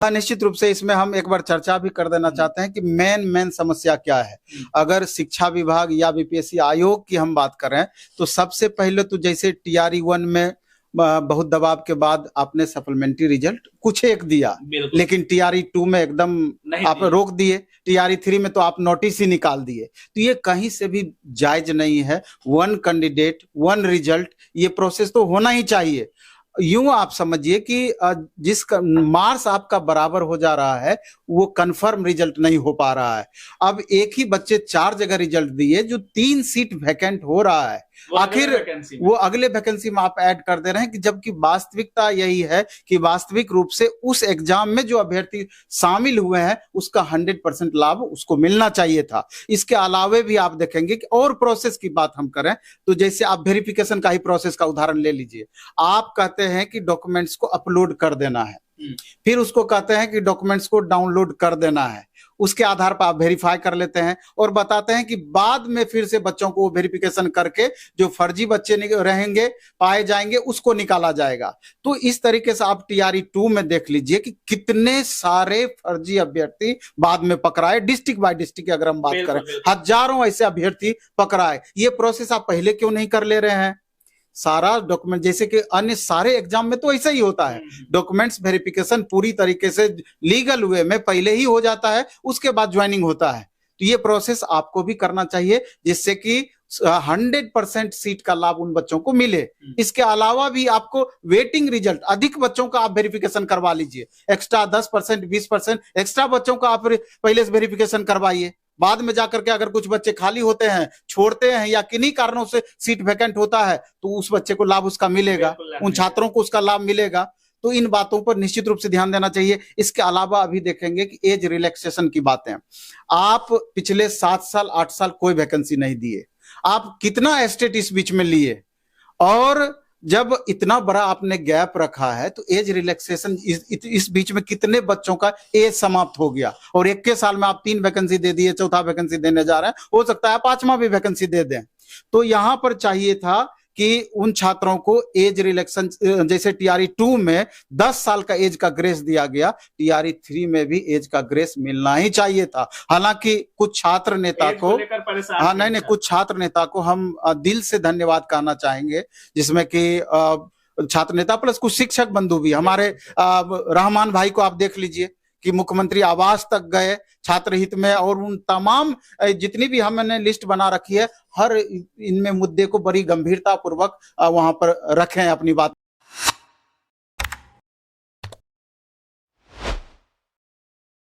हाँ, निश्चित रूप से इसमें हम एक बार चर्चा भी कर देना चाहते हैं कि मेन समस्या क्या है। अगर शिक्षा विभाग या बीपीएससी आयोग की हम बात करें तो सबसे पहले तो जैसे टीआरई 1 में बहुत दबाव के बाद आपने सप्लीमेंट्री रिजल्ट कुछ एक दिया, लेकिन टीआरई 2 में एकदम आप रोक दिए। टीआरई 3 में तो आप नोटिस ही निकाल दिए। तो ये कहीं से भी जायज नहीं है। 1 कैंडिडेट 1 रिजल्ट, ये प्रोसेस तो होना ही चाहिए। यूं आप समझिए कि जिस मार्क्स आपका बराबर हो जा रहा है वो कंफर्म रिजल्ट नहीं हो पा रहा है। अब एक ही बच्चे 4 जगह रिजल्ट दिए, जो 3 सीट वैकेंट हो रहा है, आखिर वो अगले वैकेंसी में आप ऐड कर दे रहे हैं कि जबकि वास्तविकता यही है कि वास्तविक रूप से उस एग्जाम में जो अभ्यर्थी शामिल हुए हैं उसका 100% लाभ उसको मिलना चाहिए था। इसके अलावे भी आप देखेंगे कि और प्रोसेस की बात हम करें तो जैसे आप वेरिफिकेशन का ही प्रोसेस का उदाहरण ले लीजिए। आप कहते हैं कि डॉक्यूमेंट्स को अपलोड कर देना है, फिर उसको कहते हैं कि डॉक्यूमेंट्स को डाउनलोड कर देना है, उसके आधार पर आप वेरीफाई कर लेते हैं और बताते हैं कि बाद में फिर से बच्चों को वेरिफिकेशन करके जो फर्जी बच्चे रहेंगे पाए जाएंगे उसको निकाला जाएगा। तो इस तरीके से आप टीआरई 2 में देख लीजिए कि कितने सारे फर्जी अभ्यर्थी बाद में पकड़ाए। डिस्ट्रिक्ट बाय डिस्ट्रिक्ट अगर हम बात करें, हजारों ऐसे अभ्यर्थी पकड़ाए। ये प्रोसेस आप पहले क्यों नहीं कर ले रहे हैं? सारा डॉक्यूमेंट, जैसे कि अन्य सारे एग्जाम में तो ऐसा ही होता है, डॉक्यूमेंट्स वेरिफिकेशन पूरी तरीके से लीगल वे में पहले ही हो जाता है, उसके बाद ज्वाइनिंग होता है। तो ये प्रोसेस आपको भी करना चाहिए जिससे कि 100% सीट का लाभ उन बच्चों को मिले। इसके अलावा भी आपको वेटिंग रिजल्ट, अधिक बच्चों का आप वेरिफिकेशन करवा लीजिए, एक्स्ट्रा 10% 20% एक्स्ट्रा बच्चों का आप पहले से वेरिफिकेशन करवाइए। बाद में जाकर के अगर कुछ बच्चे खाली होते हैं, छोड़ते हैं या किन्हीं कारणों से सीट वैकेंट होता है तो उस बच्चे को लाभ उसका मिलेगा, उन छात्रों को उसका लाभ मिलेगा। तो इन बातों पर निश्चित रूप से ध्यान देना चाहिए। इसके अलावा अभी देखेंगे कि एज रिलैक्सेशन की बातें, आप पिछले 7 साल 8 साल कोई वैकेंसी नहीं दिए, आप कितना एस्टेट इस बीच में लिए, और जब इतना बड़ा आपने गैप रखा है तो एज रिलैक्सेशन इस बीच में कितने बच्चों का एज समाप्त हो गया। और 21 साल में आप 3 वैकेंसी दे दिए, चौथा वैकेंसी देने जा रहे हैं, हो सकता है 5वां भी वैकेंसी दे दें। तो यहां पर चाहिए था कि उन छात्रों को एज रिलैक्सेशन, जैसे टीआरई 2 में 10 साल का एज का ग्रेस दिया गया, टीआरई 3 में भी एज का ग्रेस मिलना ही चाहिए था। हालांकि कुछ छात्र नेता को, हाँ नहीं, कुछ छात्र नेता को हम दिल से धन्यवाद कहना चाहेंगे, जिसमें कि छात्र नेता प्लस कुछ शिक्षक बंधु भी, हमारे रहमान भाई को आप देख लीजिए कि मुख्यमंत्री आवास तक गए छात्र हित में, और उन तमाम जितनी भी हमने लिस्ट बना रखी है, हर इनमें मुद्दे को बड़ी गंभीरता पूर्वक वहां पर रखें अपनी बात।